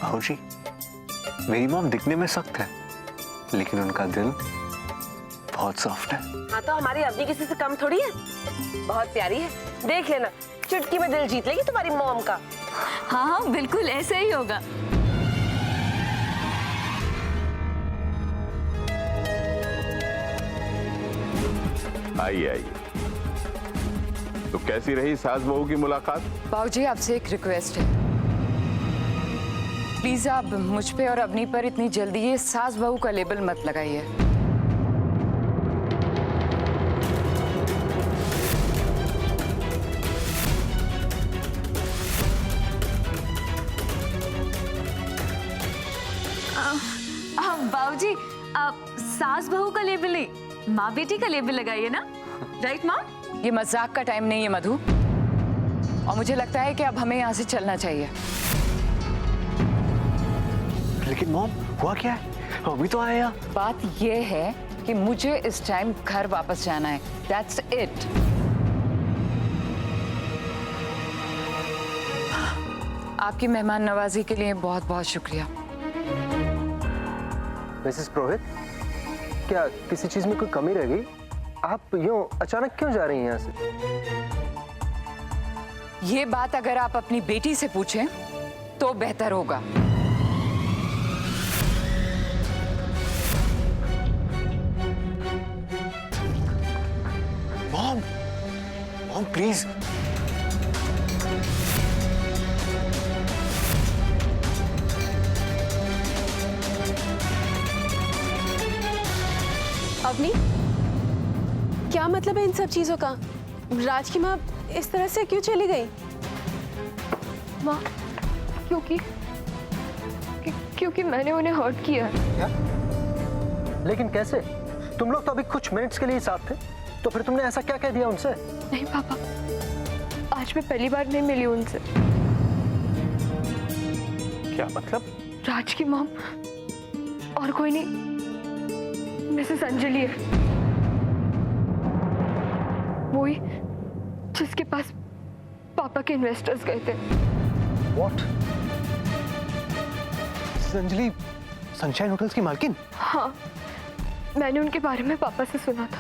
भाऊजी, मेरी मॉम दिखने में सख्त है, लेकिन उनका दिल बहुत सॉफ्ट है। हाँ तो हमारी अवनी किसी से कम थोड़ी है, बहुत प्यारी है। देख लेना, चुटकी में दिल जीत लेगी तुम्हारी मॉम का। हाँ हाँ बिल्कुल ऐसा ही होगा। आइए आइए। तो कैसी रही सास बहू की मुलाकात? बाबूजी, आपसे एक रिक्वेस्ट है, प्लीज आप मुझ पे और अवनी पर इतनी जल्दी ये सास बहू का लेबल मत लगाइए। बाबूजी, आप सास बहू का लेबल नहीं, माँ बेटी का लेबल लगाइए ना, राइट माँ? ये मजाक का टाइम नहीं है मधु, और मुझे लगता है कि अब हमें यहाँ से चलना चाहिए। लेकिन मॉम, हुआ क्या है? अभी तो आए यहाँ। बात ये है कि मुझे इस टाइम घर वापस जाना है, दैट्स इट। आपकी मेहमान नवाजी के लिए बहुत बहुत शुक्रिया। मिसेस पुरोहित, क्या किसी चीज में कोई कमी रह गई? आप यूं अचानक क्यों जा रही हैं यहाँ से? ये बात अगर आप अपनी बेटी से पूछें तो बेहतर होगा। Mom, mom please. अवनी, क्या मतलब है इन सब चीजों का? राज की माँ इस तरह से क्यों चली गई? माँ, क्योंकि मैंने उन्हें हर्ट किया है। क्या? लेकिन कैसे? तुम लोग तो अभी कुछ मिनट्स के लिए ही साथ थे, तो फिर तुमने ऐसा क्या कह दिया उनसे? नहीं पापा, आज मैं पहली बार नहीं मिली उनसे। क्या मतलब? राज की मॉम और कोई नहीं, मिसेस अंजलि है, वही जिसके पास पापा के इन्वेस्टर्स गए थे। What? अंजलि, सनशाइन होटल्स की मालकिन? हाँ, मैंने उनके बारे में पापा से सुना था।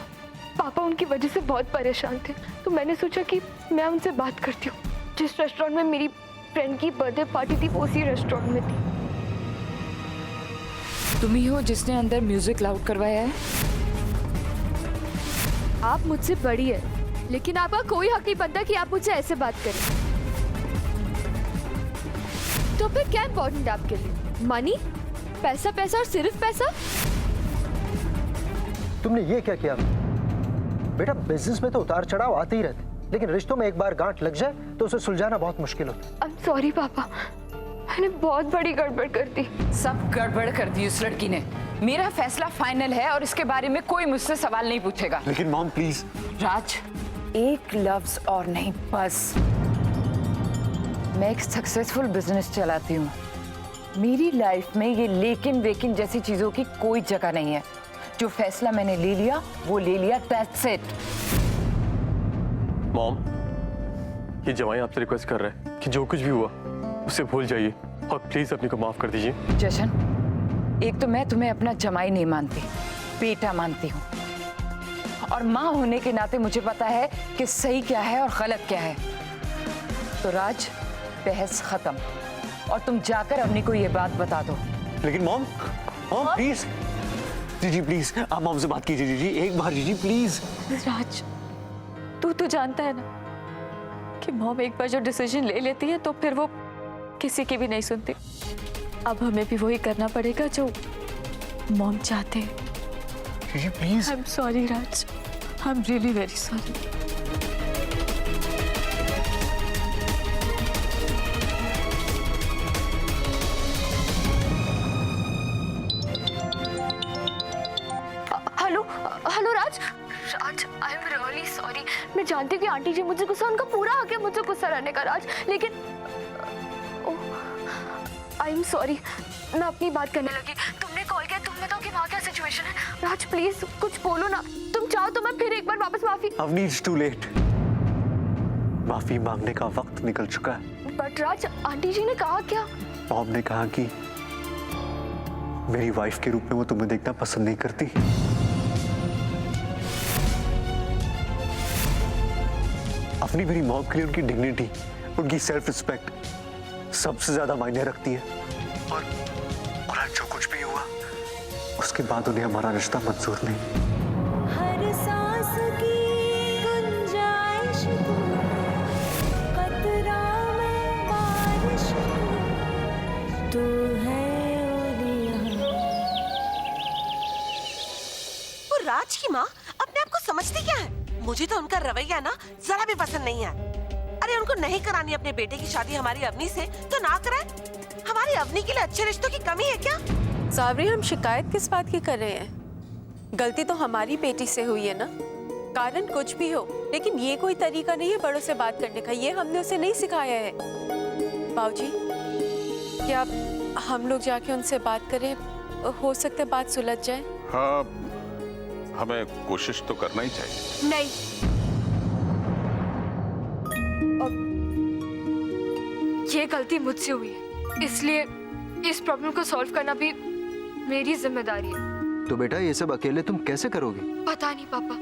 पापा उनकी वजह से बहुत परेशान थे, तो मैंने सोचा कि मैं उनसे बात करती हूँ। जिस रेस्टोरेंट में मेरी फ्रेंड की बर्थडे पार्टी थी, वो उसी रेस्टोरेंट में थी। तुम ही हो जिसने अंदर म्यूजिक लाउड करवाया है? आप मुझसे बड़ी है, लेकिन आपका कोई हक नहीं बनता कि आप मुझसे ऐसे बात करें। तो फिर क्या इम्पोर्टेंट आपके लिए? मनी, पैसा, पैसा और सिर्फ पैसा? तुमने ये क्या किया? बेटा, बिजनेस में तो उतार चढ़ाव आते ही रहते, लेकिन रिश्तों में एक बार गांठ लग जाए तो उसे सुलझाना बहुत मुश्किल होता है। आई एम सॉरी पापा, मैंने बहुत बड़ी गड़बड़ कर दी। सब गड़बड़ कर दी उस लड़की ने। मेरा फैसला फाइनल है और इसके बारे में कोई मुझसे सवाल नहीं पूछेगा। लेकिन मॉम प्लीज। राज, एक लफ्ज और नहीं, बस। मैं एक सक्सेसफुल बिजनेस चलाती हूँ। मेरी लाइफ में ये लेकिन वेकिन जैसी चीजों की कोई जगह नहीं है। जो फैसला मैंने ले लिया वो ले लिया, दैट्स इट। मॉम, ये जवाई आपसे रिक्वेस्ट कर रहा है कि जो कुछ भी हुआ उसे भूल जाइए और प्लीज अपनी को माफ कर दीजिए। जशन, एक तो मैं तुम्हें अपना जमाई नहीं मानती, बेटा मानती हूँ, और माँ होने के नाते मुझे पता है कि सही क्या है और गलत क्या है। तो राज, बहस खत्म, और तुम जाकर अवनी को ये बात बता दो। लेकिन मॉम, मॉम प्लीज। जीजी प्लीज, आप मॉम से बात कीजिए जीजी, एक बार जीजी प्लीज। राज, तू तो जानता है ना कि मॉम एक बार जो डिसीजन ले लेती है तो फिर वो किसी की भी नहीं सुनती। अब हमें भी वही करना पड़ेगा जो मॉम चाहते हैं। जीजी please. I am sorry Raj, I am really very sorry. Hello hello Raj, Raj I am really sorry. मैं जानती हूँ कि आंटी जी मुझसे गुस्सा, उनका पूरा हक है मुझसे गुस्सा रहने का राज, लेकिन आई एम सॉरी, मैं अपनी बात करने लगी। तुमने कॉल किया, तुम बताओ कि वहाँ क्या सिचुएशन है। राज प्लीज कुछ बोलो ना, तुम चाहो तो मैं फिर एक बार वापस माफी। Avni, it's too late. माफी मांगने का वक्त निकल चुका है। बट राज, आंटी जी ने कहा क्या? मॉम ने कहा कि मेरी वाइफ के रूप में वो तुम्हें देखना पसंद नहीं करती। अपनी मेरी मॉम के लिए उनकी डिग्निटी, उनकी सेल्फ रिस्पेक्ट सबसे ज्यादा मायने रखती है। और आज जो कुछ भी हुआ उसके बाद उन्हें हमारा रिश्ता मंजूर नहीं। हर सांस की गुंजाइश तू, कतरा में बारिश तू है ओलिया। वो राज की माँ अपने आप को समझती क्या है? मुझे तो उनका रवैया ना जरा भी पसंद नहीं है। अरे उनको नहीं करानी अपने बेटे की शादी हमारी अवनी से तो ना कराए। हमारी अवनी के लिए अच्छे रिश्तों की कमी है क्या? सावरी, हम शिकायत किस बात की कर रहे हैं? गलती तो हमारी बेटी से हुई है ना, कारण कुछ भी हो, लेकिन ये कोई तरीका नहीं है बड़ों से बात करने का। ये हमने उसे नहीं सिखाया है। बाबूजी, क्या हम लोग जाके उनसे बात करें? हो सकता है बात सुलझ जाए। हाँ, हमें कोशिश तो करना ही चाहिए। नहीं, ये गलती मुझसे हुई है, इसलिए इस प्रॉब्लम को सॉल्व करना भी मेरी जिम्मेदारी है। तो बेटा ये सब अकेले तुम कैसे करोगे? पता नहीं पापा,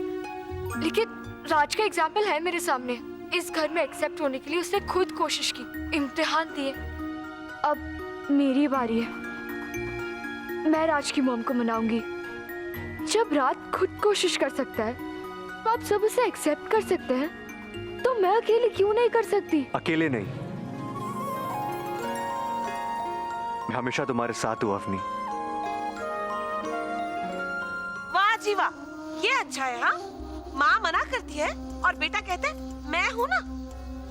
लेकिन राज का एग्जाम्पल है मेरे सामने। इस घर में एक्सेप्ट होने के लिए उसने खुद कोशिश की, इम्तिहान दिए। अब मेरी बारी है। मैं राज की मॉम को मनाऊंगी। जब राज खुद कोशिश कर सकता है तो आप सब उसे एक्सेप्ट कर सकते हैं, तो मैं अकेले क्यों नहीं कर सकती? अकेले नहीं, मैं हमेशा तुम्हारे साथ हूँ अवनी। वाह जी वाह, ये अच्छा है। हाँ, माँ मना करती है और बेटा कहते है मैं हूँ ना।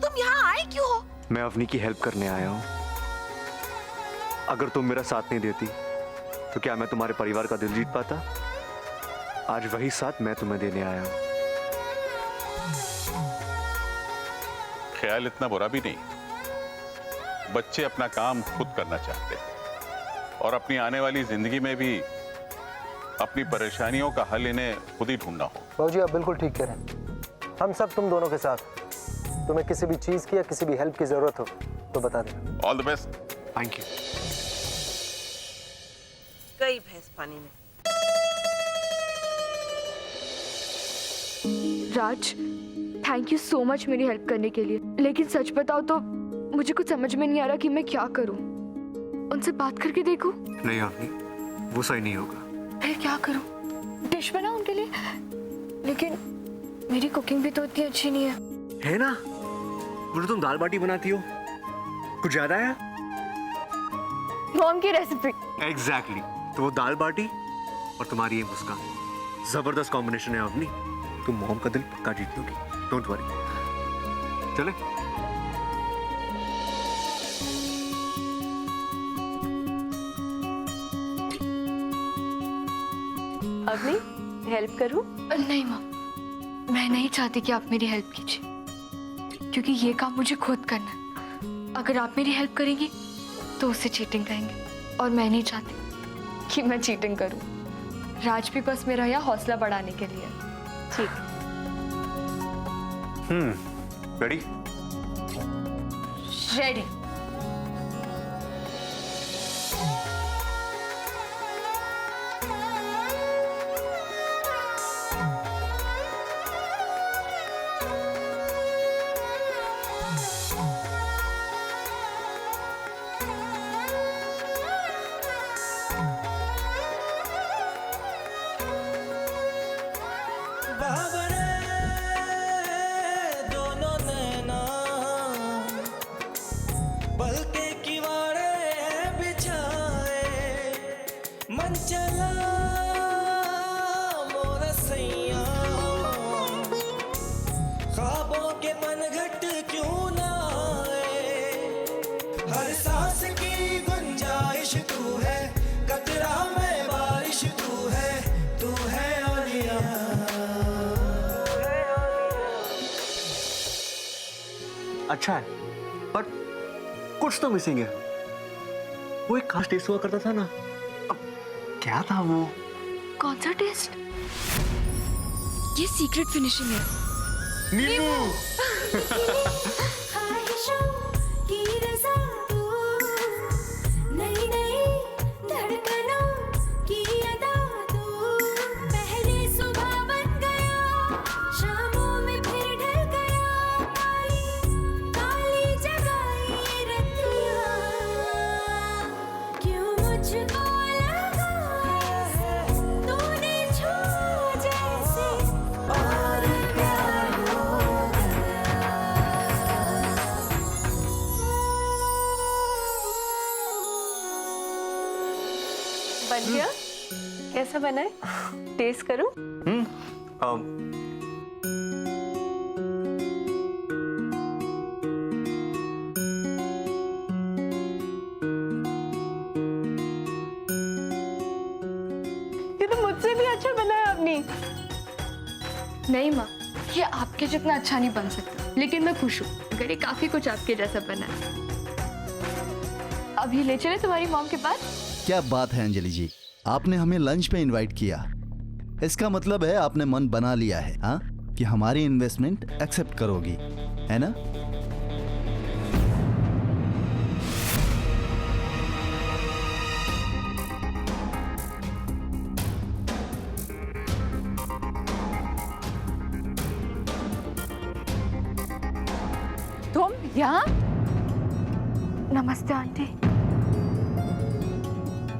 तुम यहाँ आए क्यों हो? मैं अवनी की हेल्प करने आया हूँ। अगर तुम मेरा साथ नहीं देती तो क्या मैं तुम्हारे परिवार का दिल जीत पाता? आज वही साथ मैं तुम्हें देने आया हूँ। ख्याल इतना बुरा भी नहीं। बच्चे अपना काम खुद करना चाहते हैं और अपनी आने वाली जिंदगी में भी अपनी परेशानियों का हल इन्हें खुद ही ढूंढना हो। बाबूजी आप बिल्कुल ठीक कह रहे हैं। हम सब तुम दोनों के साथ। तुम्हें किसी भी चीज की या किसी भी हेल्प की जरूरत हो तो बता देना। All the best. Thank you. गई भैंस पानी में। राज, थैंक यू सो मच मेरी हेल्प करने के लिए, लेकिन सच बताओ तो मुझे कुछ समझ में नहीं आ रहा कि मैं क्या करूं। उनसे बात करके देखूं? नहीं अवनी, वो सही नहीं होगा। फिर क्या करूं? डिश बनाऊं उनके लिए? लेकिन मेरी कुकिंग भी तो इतनी अच्छी नहीं है ना? मुझे तुम दाल बाटी बनाती हो, कुछ ज्यादा है? मॉम की रेसिपी। एग्जैक्टली। तो वो दाल बाटी और तुम्हारी ये मुस्कान, जबरदस्त कॉम्बिनेशन है अवनी। तुम मॉम का दिल पक्का जीत लोगी, डोंट वरी। चले? अवनी, हेल्प करूं? नहीं मॉम, मैं नहीं चाहती कि आप मेरी हेल्प कीजिए, क्योंकि ये काम मुझे खुद करना है। अगर आप मेरी हेल्प करेंगी तो उससे चीटिंग करेंगे, और मैं नहीं चाहती कि मैं चीटिंग करूं। राज भी बस मेरा यहाँ हौसला बढ़ाने के लिए। ठीक। रेडी? रेडी। अच्छा है, पर कुछ तो मिसिंग है। वो एक खास टेस्ट हुआ करता था ना, अब क्या था वो? कौन सा टेस्ट? ये सीक्रेट फिनिशिंग है। नींबू। ख्वाहिशों की रज़ा तू, बना है, टेस्ट करूं? ये तो मुझसे भी अच्छा बना है आपने। नहीं माँ, ये आपके जितना अच्छा नहीं बन सकता, लेकिन मैं खुश हूँ अगर ये काफी कुछ आपके जैसा बना है। अभी ले चले तुम्हारी मॉम के पास। क्या बात है अंजलि जी, आपने हमें लंच पे इनवाइट किया, इसका मतलब है आपने मन बना लिया है हाँ कि हमारी इन्वेस्टमेंट एक्सेप्ट करोगी, है ना? तुम यहाँ? नमस्ते आंटी।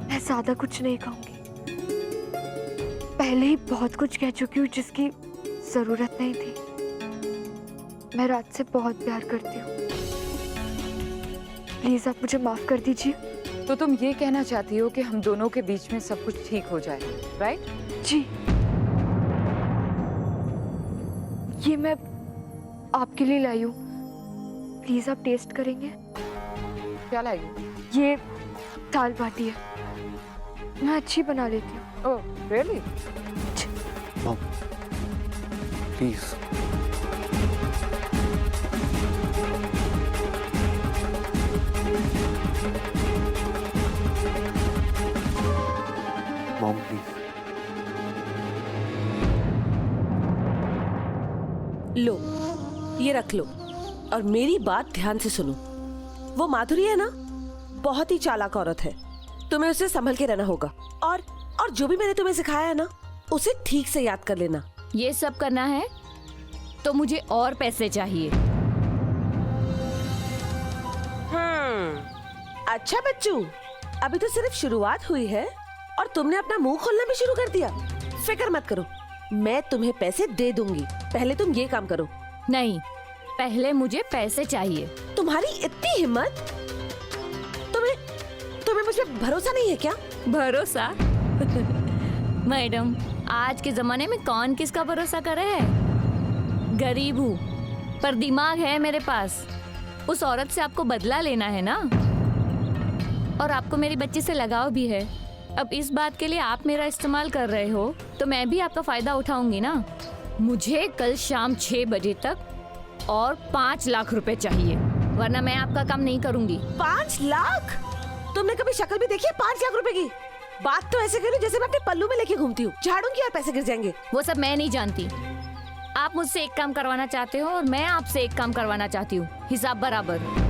मैं ज्यादा कुछ नहीं कहूंगी, पहले ही बहुत कुछ कह चुकी हूँ जिसकी जरूरत नहीं थी। मैं रात से बहुत प्यार करती हूँ, प्लीज आप मुझे माफ कर दीजिए। तो तुम ये कहना चाहती हो कि हम दोनों के बीच में सब कुछ ठीक हो जाए, राइट? जी, ये मैं आपके लिए लाई हूँ, प्लीज आप टेस्ट करेंगे? क्या लाएगी? ये दाल बाटी है, मैं अच्छी बना लेती हूँ। Oh, really? Mom please. Mom please. लो, ये रख लो और मेरी बात ध्यान से सुनो। वो माधुरी है ना, बहुत ही चालाक औरत है, तुम्हें उसे संभल के रहना होगा। और जो भी मैंने तुम्हें सिखाया है ना, उसे ठीक से याद कर लेना। ये सब करना है तो मुझे और पैसे चाहिए। अच्छा बच्चू, अभी तो सिर्फ शुरुआत हुई है और तुमने अपना मुंह खोलना भी शुरू कर दिया। फिक्र मत करो, मैं तुम्हें पैसे दे दूंगी, पहले तुम ये काम करो। नहीं, पहले मुझे पैसे चाहिए। तुम्हारी इतनी हिम्मत? तुम्हें मुझ पर भरोसा नहीं है क्या? भरोसा? मैडम, आज के जमाने में कौन किसका भरोसा करे है? गरीब हूँ पर दिमाग है मेरे पास। उस औरत से आपको बदला लेना है ना, और आपको मेरी बच्ची से लगाव भी है। अब इस बात के लिए आप मेरा इस्तेमाल कर रहे हो तो मैं भी आपका फायदा उठाऊंगी ना। मुझे कल शाम 6 बजे तक और 5 लाख रुपए चाहिए, वरना मैं आपका काम नहीं करूंगी। 5 लाख? तुमने कभी शक्ल भी देखी है 5 लाख रुपए की? बात तो ऐसे करो जैसे मैं अपने पल्लू में लेके घूमती हूँ, झाड़ूंगी और पैसे गिर जाएंगे। वो सब मैं नहीं जानती। आप मुझसे एक काम करवाना चाहते हो और मैं आपसे एक काम करवाना चाहती हूँ, हिसाब बराबर।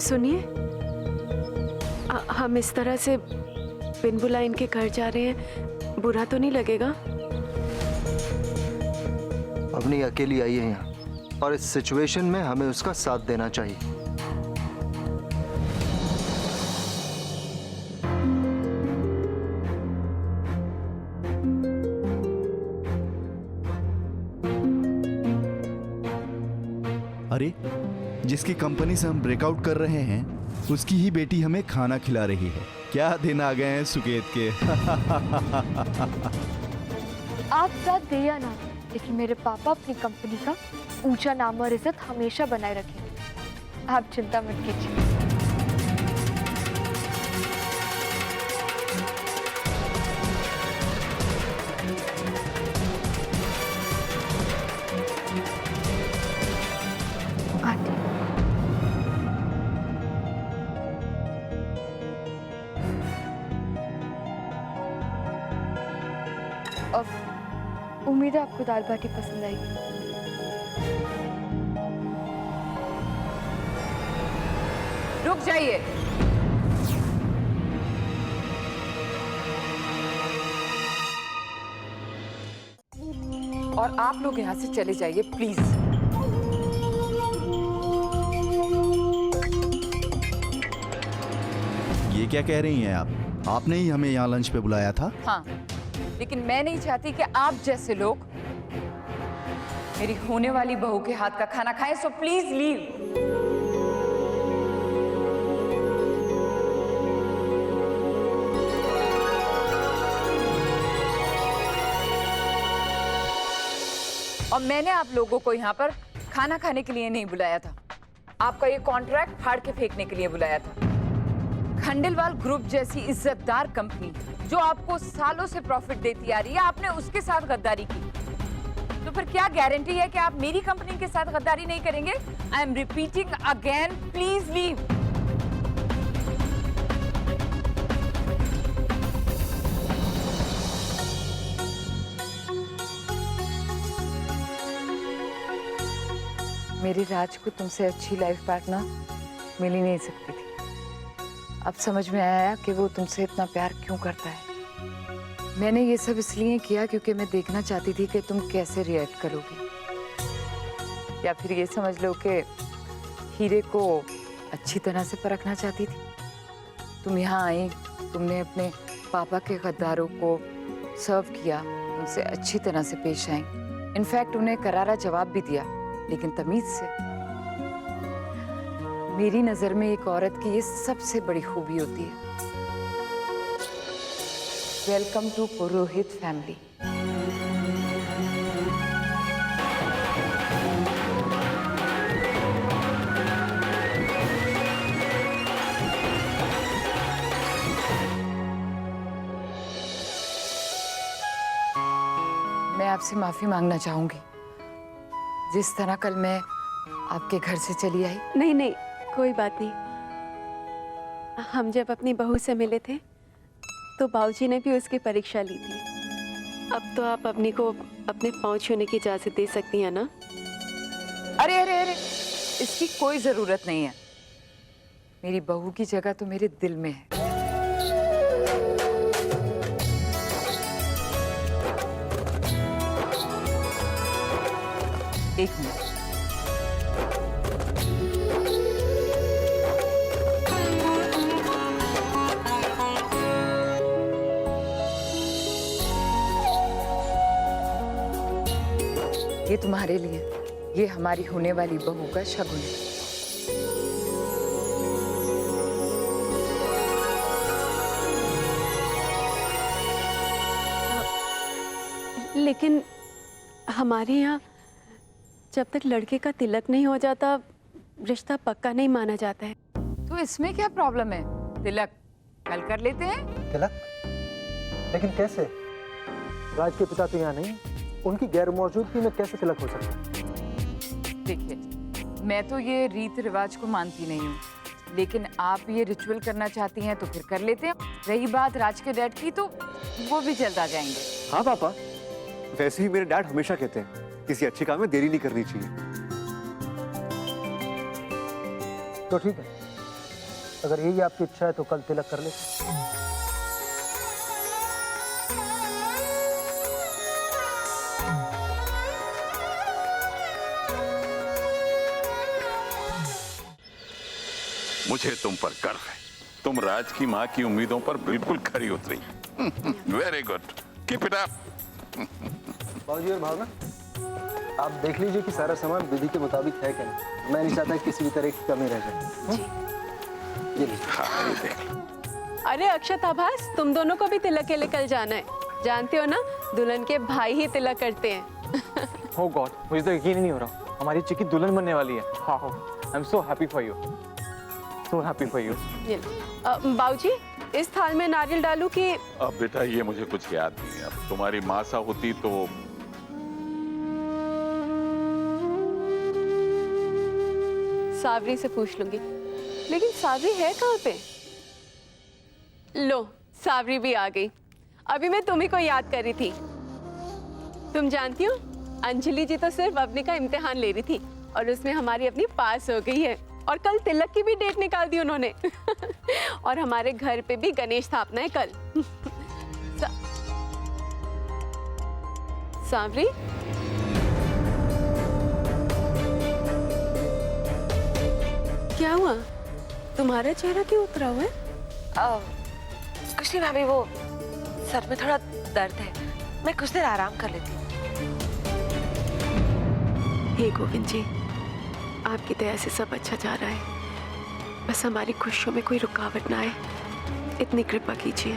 सुनिए, हम इस तरह से बिन बुलाए इनके घर जा रहे हैं, बुरा तो नहीं लगेगा? अपनी अकेली आई है यहाँ और इस सिचुएशन में हमें उसका साथ देना चाहिए। अरे, जिसकी कंपनी से हम ब्रेकआउट कर रहे हैं उसकी ही बेटी हमें खाना खिला रही है। क्या दिन आ गए हैं सुकेत के। आप साथ दे या ना, लेकिन मेरे पापा अपनी कंपनी का ऊंचा नाम और इज्जत हमेशा बनाए रखेंगे, आप चिंता मत कीजिए। अब उम्मीद है आपको दाल बाटी पसंद आएगी। रुक जाइए। और आप लोग यहाँ से चले जाइए प्लीज। ये क्या कह रही हैं आप? आपने ही हमें यहाँ लंच पे बुलाया था। हाँ, लेकिन मैं नहीं चाहती कि आप जैसे लोग मेरी होने वाली बहू के हाथ का खाना खाएं, सो प्लीज लीव। और मैंने आप लोगों को यहाँ पर खाना खाने के लिए नहीं बुलाया था, आपका ये कॉन्ट्रैक्ट फाड़ के फेंकने के लिए बुलाया था। खंडेलवाल ग्रुप जैसी इज्जतदार कंपनी जो आपको सालों से प्रॉफिट देती आ रही है, आपने उसके साथ गद्दारी की, तो फिर क्या गारंटी है कि आप मेरी कंपनी के साथ गद्दारी नहीं करेंगे? I am repeating again, please leave. मेरी राज को तुमसे अच्छी लाइफ पार्टनर मिल ही नहीं सकती थी। अब समझ में आया कि वो तुमसे इतना प्यार क्यों करता है। मैंने ये सब इसलिए किया क्योंकि मैं देखना चाहती थी कि तुम कैसे रिएक्ट करोगी, या फिर ये समझ लो कि हीरे को अच्छी तरह से परखना चाहती थी। तुम यहाँ आई, तुमने अपने पापा के गद्दारों को सर्व किया, उनसे अच्छी तरह से पेश आई, इनफैक्ट उन्हें करारा जवाब भी दिया, लेकिन तमीज से। मेरी नजर में एक औरत की ये सबसे बड़ी खूबी होती है। Welcome to Purohit family. मैं आपसे माफी मांगना चाहूंगी, जिस तरह कल मैं आपके घर से चली आई। नहीं नहीं, कोई बात नहीं। हम जब अपनी बहू से मिले थे तो बाबूजी ने भी उसकी परीक्षा ली थी। अब तो आप अपनी को अपने पाँव छूने की इजाजत दे सकती हैं ना? अरे अरे अरे, इसकी कोई जरूरत नहीं है। मेरी बहू की जगह तो मेरे दिल में है। एक मिनट। ये तुम्हारे लिए, ये हमारी होने वाली बहू का शगुन है। लेकिन हमारे यहाँ जब तक लड़के का तिलक नहीं हो जाता, रिश्ता पक्का नहीं माना जाता है। तो इसमें क्या प्रॉब्लम है? तिलक कल कर लेते हैं। तिलक? लेकिन कैसे? राज के पिता तो यहाँ नहीं, उनकी गैर मौजूदगी में कैसे तिलक हो सकता है? देखिए, मैं तो ये रीत रिवाज को मानती नहीं हूँ, लेकिन आप ये रिचुअल करना चाहती हैं तो फिर कर लेते हैं। रही बात राज के डैड की, तो वो भी जल्द आ जाएंगे। हाँ पापा, वैसे ही मेरे डैड हमेशा कहते हैं किसी अच्छे काम में देरी नहीं करनी चाहिए। तो ठीक है, अगर यही आपकी इच्छा है तो कल तिलक कर ले। मुझे तुम पर गर्व है। तुम राज की माँ की उम्मीदों पर बिल्कुल खरी उतरी। Very good, keep it up. बाबूजी और भावना, आप देख लीजिए कि सारा सामान विधि के मुताबिक है क्या नहीं। मैं नहीं चाहता कि किसी भी तरह की कमी रह जाए। ये लीजिए। हाँ, ये देख लो। अरे अक्षत आभास, तुम दोनों को भी तिलक के लिए कल जाना है। जानते हो ना, दुल्हन के भाई ही तिलक करते हैं। Oh God, मुझे तो यकीन ही नहीं हो रहा, हमारी चिक्की दुल्हन बनने वाली है। Wow, I'm so happy for you. So happy for you. बाबूजी, इस थाल में नारियल डालूं कि? अब बेटा ये मुझे कुछ याद नहीं है। अब तुम्हारी माँ सा होती तो सावरी से पूछ लूंगी। लेकिन सावरी है कहाँ पे? लो, सावरी भी आ गई। अभी मैं तुम्ही को याद कर रही थी। तुम जानती हो, अंजलि जी तो सिर्फ अपने का इम्तिहान ले रही थी और उसमें हमारी अपनी पास हो गई है। और कल तिलक की भी डेट निकाल दी उन्होंने। और हमारे घर पे भी गणेश स्थापना है कल। सावरी, क्या हुआ? तुम्हारा चेहरा क्यों उतरा हुआ है? कुछ नहीं भाभी, वो सर में थोड़ा दर्द है, मैं कुछ देर आराम कर लेती हूँ। हे गोविंद जी, आपकी दया से सब अच्छा जा रहा है, बस हमारी खुशियों में कोई रुकावट ना आए, इतनी कृपा कीजिए।